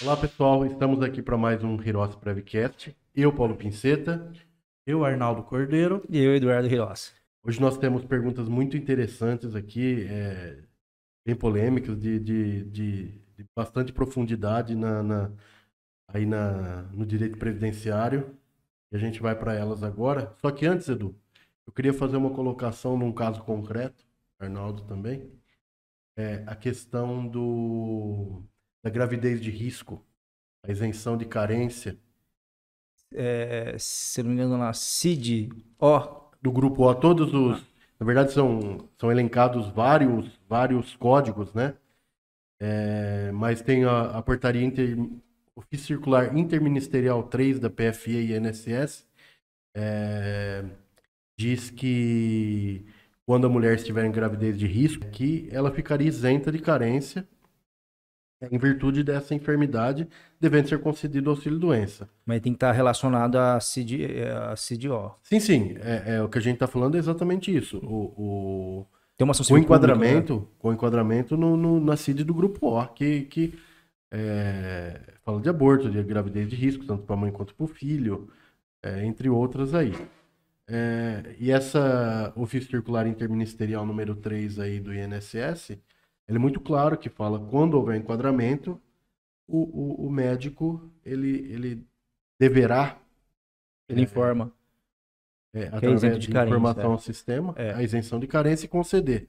Olá pessoal, estamos aqui para mais um Hirose Prevcast. Eu, Paulo Pinceta. Eu, Arnaldo Cordeiro. E eu, Eduardo Hirose. Hoje nós temos perguntas muito interessantes aqui, bem polêmicas, de bastante profundidade no direito previdenciário. E a gente vai para elas agora. Só que antes, Edu, eu queria fazer uma colocação num caso concreto, Arnaldo também, a questão da gravidez de risco, a isenção de carência. Se não me engano, lá, CID-O. Do grupo O, na verdade são elencados vários códigos, né? Mas tem a portaria Ofício Circular Interministerial 3 da PFE e INSS, diz que quando a mulher estiver em gravidez de risco, que ela ficaria isenta de carência em virtude dessa enfermidade, devendo ser concedido auxílio-doença. Mas tem que estar relacionado a CID-O. Sim. O que a gente está falando é exatamente isso. Tem uma ação Com civil pública, enquadramento na CID do grupo O, que fala de aborto, de gravidez de risco, tanto para a mãe quanto para o filho, entre outras aí. E essa Ofício Circular Interministerial número 3 aí do INSS, ele é muito claro que fala quando houver enquadramento, o médico ele deverá ele informa. através de informação ao sistema, a isenção de carência e conceder.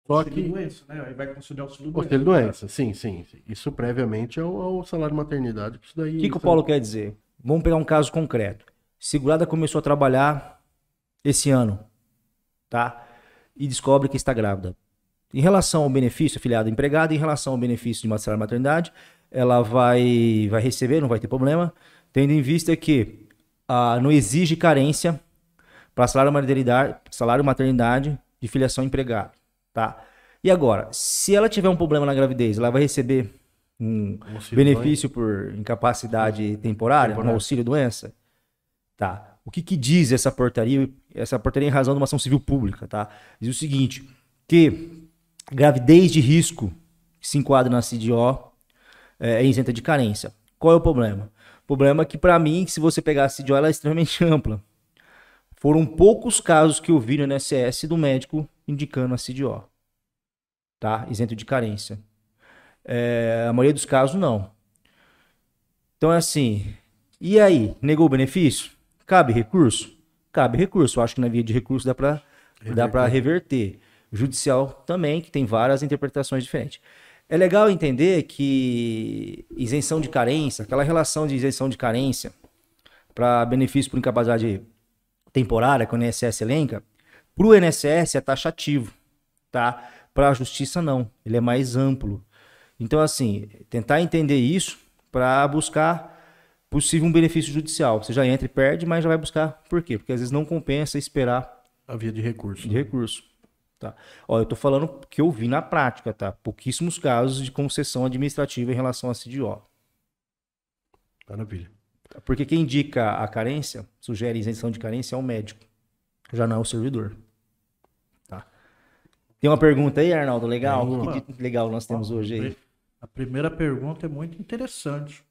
Só que doença, né? Aí vai conceder auxílio doença, sim. Isso previamente ao salário maternidade. Isso daí. O que o Paulo quer dizer? Vamos pegar um caso concreto. Segurada começou a trabalhar esse ano, tá? E descobre que está grávida. Em relação ao benefício afiliado empregado, em relação ao benefício de salário maternidade, ela vai receber, não vai ter problema, tendo em vista que não exige carência para salário maternidade de filiação empregado, tá? E agora, se ela tiver um problema na gravidez, ela vai receber um benefício por incapacidade temporária, um auxílio-doença? Tá. O que diz essa portaria? Essa portaria em razão de uma ação civil pública, tá? Diz o seguinte, que gravidez de risco que se enquadra na CID-O é isenta de carência. Qual é o problema? O problema é que, para mim, se você pegar a CID-O, ela é extremamente ampla. Foram poucos casos que eu vi no INSS do médico indicando a CID-O, tá? Isento de carência. A maioria dos casos, não. Então, é assim, e aí? Negou o benefício? Cabe recurso? Cabe recurso. Eu acho que na via de recurso dá para reverter. Judicial também, que tem várias interpretações diferentes. É legal entender que isenção de carência, aquela relação de isenção de carência para benefício por incapacidade temporária que o INSS elenca, para o INSS é taxativo, tá? Para a justiça não, ele é mais amplo. Então, assim, tentar entender isso para buscar possível um benefício judicial. Você já entra e perde, mas já vai buscar. Por quê? Porque às vezes não compensa esperar a via de recurso. Tá. Ó, eu tô falando que eu vi na prática, tá? Pouquíssimos casos de concessão administrativa em relação a CID-O. Maravilha. Porque quem indica a carência, sugere isenção de carência, é o médico. Já não é o servidor. Tá. Tem uma pergunta aí, Arnaldo? Legal? Que legal nós temos hoje aí? A primeira pergunta é muito interessante.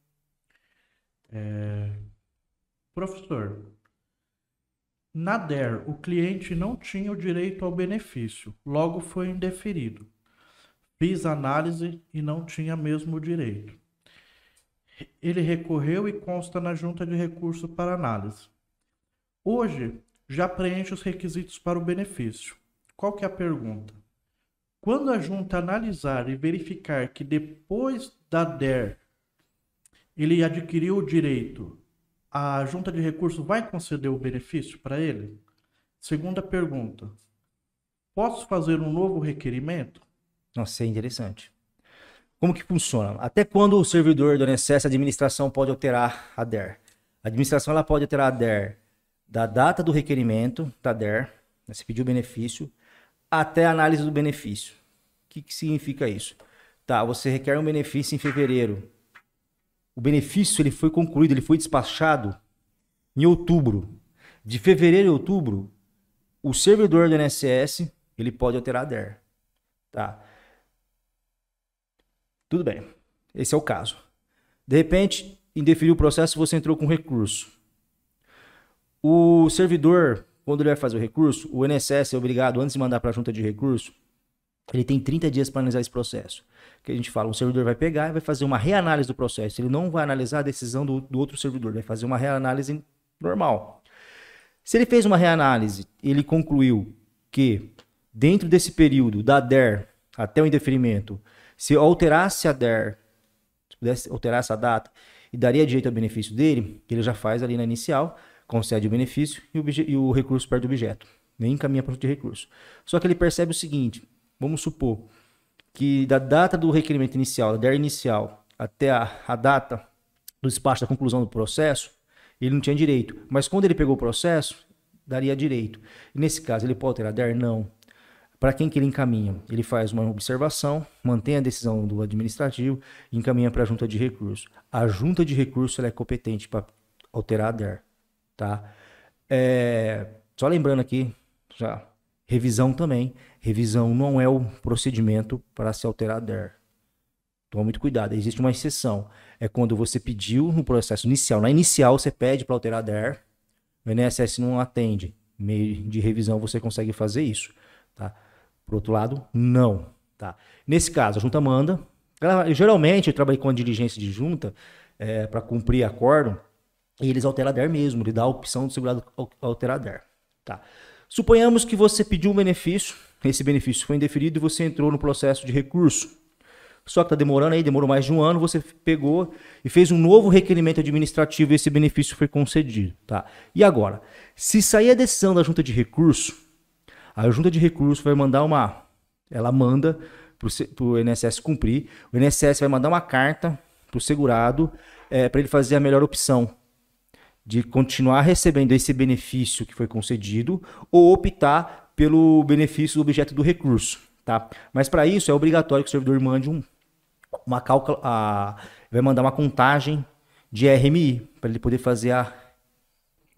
Professor, na DER, o cliente não tinha o direito ao benefício, logo foi indeferido. Fiz análise e não tinha mesmo o direito. Ele recorreu e consta na junta de recurso para análise. Hoje, já preenche os requisitos para o benefício. Qual que é a pergunta? Quando a junta analisar e verificar que depois da DER ele adquiriu o direito, a junta de recurso vai conceder o benefício para ele? Segunda pergunta. Posso fazer um novo requerimento? Nossa, isso é interessante. Como que funciona? Até quando o servidor do INSS, a administração pode alterar a DER? A administração ela pode alterar a DER da data do requerimento da DER, né, se pediu o benefício, até a análise do benefício. O que significa isso? Tá, você requer um benefício em fevereiro. O benefício ele foi concluído, ele foi despachado em outubro. De fevereiro a outubro, o servidor do INSS ele pode alterar a DER. Tá? Tudo bem. Esse é o caso. De repente, indeferiu o processo, você entrou com recurso. O servidor, quando ele vai fazer o recurso, o INSS é obrigado, antes de mandar para a junta de recurso, ele tem 30 dias para analisar esse processo. Que a gente fala, um servidor vai pegar e vai fazer uma reanálise do processo. Ele não vai analisar a decisão do outro servidor, vai fazer uma reanálise normal. Se ele fez uma reanálise, ele concluiu que dentro desse período da DER até o indeferimento, se alterasse a DER, se pudesse alterar essa data e daria direito ao benefício dele, ele já faz ali na inicial, concede o benefício e o recurso perde o objeto. Nem encaminha para o de recurso. Só que ele percebe o seguinte, vamos supor que da data do requerimento inicial, da DER inicial, até a data do despacho da conclusão do processo, ele não tinha direito. Mas quando ele pegou o processo, daria direito. E nesse caso, ele pode alterar a DER? Não. Para quem que ele encaminha? Ele faz uma observação, mantém a decisão do administrativo e encaminha para a junta de recurso. A junta de recurso ela é competente para alterar a DER. Tá? Só lembrando aqui, já, revisão também. Revisão não é o procedimento para se alterar a DER. Toma muito cuidado, existe uma exceção. É quando você pediu no processo inicial. Na inicial você pede para alterar a DER, o INSS não atende. Meio de revisão você consegue fazer isso. Tá? Por outro lado, não. Tá? Nesse caso, a junta manda. Geralmente, eu trabalhei com a diligência de junta para cumprir acordo, e eles alteram a DER mesmo. Ele dá a opção do segurado alterar a DER. Tá? Suponhamos que você pediu um benefício, esse benefício foi indeferido e você entrou no processo de recurso. Só que está demorando aí, demorou mais de um ano, você pegou e fez um novo requerimento administrativo e esse benefício foi concedido. Tá? E agora, se sair a decisão da junta de recurso, a junta de recurso vai mandar ela manda para o INSS cumprir, o INSS vai mandar uma carta para o segurado para ele fazer a melhor opção de continuar recebendo esse benefício que foi concedido ou optar pelo benefício do objeto do recurso. Tá? Mas para isso é obrigatório que o servidor mande vai mandar uma contagem de RMI para ele poder fazer a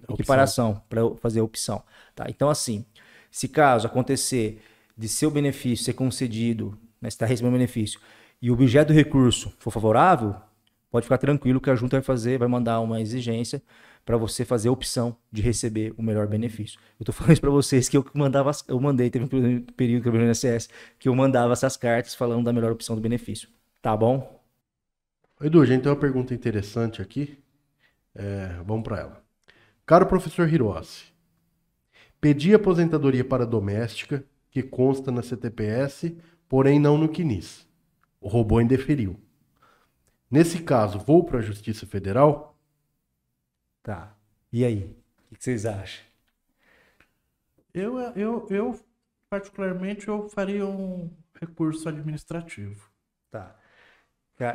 equiparação, para fazer a opção. Tá? Então, assim, se caso acontecer de seu benefício ser concedido, né, se está recebendo benefício, e o objeto do recurso for favorável, pode ficar tranquilo que a junta vai mandar uma exigência para você fazer a opção de receber o melhor benefício. Eu estou falando isso para vocês que eu mandei, teve um período que eu vi no INSS que eu mandava essas cartas falando da melhor opção do benefício. Tá bom? Edu, a gente tem uma pergunta interessante aqui. Vamos para ela. Caro professor Hirose, pedi aposentadoria para doméstica, que consta na CTPS, porém não no CNIS. O robô indeferiu. Nesse caso, vou para a Justiça Federal? Tá. E aí? O que vocês acham? Eu particularmente, eu faria um recurso administrativo. Tá.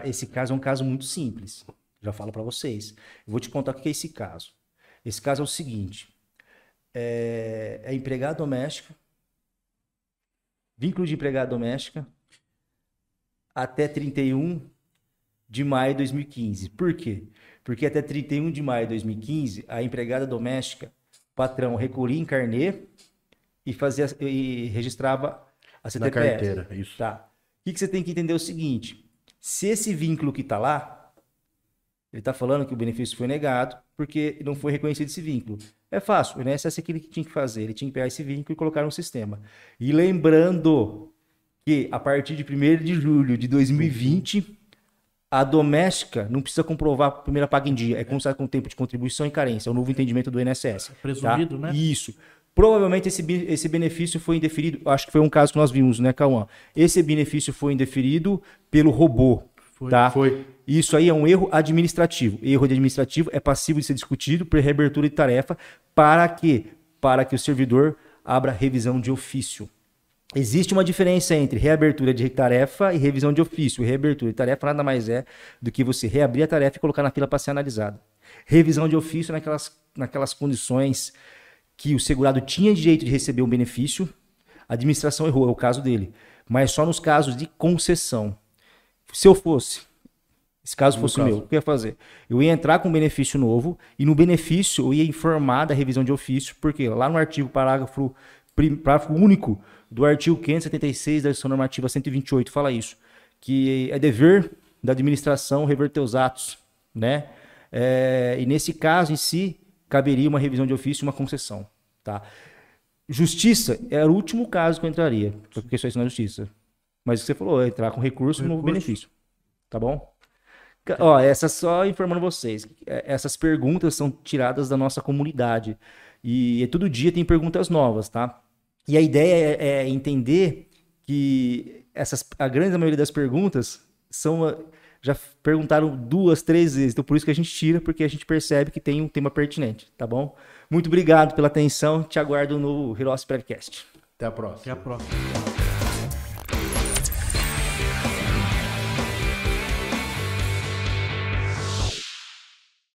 Esse caso é um caso muito simples. Já falo para vocês. Eu vou te contar o que é esse caso. Esse caso é o seguinte. É empregada doméstica, vínculo de empregada doméstica, até 31 de maio de 2015. Por quê? Porque até 31 de maio de 2015, a empregada doméstica, o patrão recolhia em carnê e registrava a CTPS. Na carteira, isso. Tá. O que você tem que entender é o seguinte. Se esse vínculo que está lá, ele está falando que o benefício foi negado porque não foi reconhecido esse vínculo. É fácil, o INSS é aquilo que tinha que fazer. Ele tinha que pegar esse vínculo e colocar no sistema. E lembrando que a partir de 1º de julho de 2020, a doméstica não precisa comprovar a primeira paga em dia. É considerado com tempo de contribuição e carência. É o novo entendimento do INSS. Presumido, tá? né? Isso. Provavelmente esse benefício foi indeferido. Acho que foi um caso que nós vimos, né, Cauã? Esse benefício foi indeferido pelo robô. Foi. Isso aí é um erro administrativo. Erro administrativo é passivo de ser discutido por reabertura de tarefa. Para quê? Para que o servidor abra revisão de ofício. Existe uma diferença entre reabertura de tarefa e revisão de ofício. Reabertura de tarefa nada mais é do que você reabrir a tarefa e colocar na fila para ser analisada. Revisão de ofício é naquelas condições que o segurado tinha direito de receber um benefício, a administração errou, é o caso dele. Mas só nos casos de concessão. Se eu fosse, esse caso fosse o meu, o que eu ia fazer? Eu ia entrar com um benefício novo e no benefício eu ia informar da revisão de ofício, porque lá no artigo parágrafo único do artigo 576 da Legislação Normativa 128 fala isso, que é dever da administração reverter os atos né? E nesse caso em si, caberia uma revisão de ofício e uma concessão, tá? Justiça era o último caso que eu entraria, por questões na justiça. Mas o que você falou, entrar com recurso no benefício, tá bom? Ó, essa só informando vocês, essas perguntas são tiradas da nossa comunidade e todo dia tem perguntas novas, tá? E a ideia é entender que a grande maioria das perguntas já perguntaram 2, 3 vezes, então por isso que a gente tira, porque a gente percebe que tem um tema pertinente, tá bom? Muito obrigado pela atenção, te aguardo no Hirossi Podcast. Até a próxima. Até a próxima.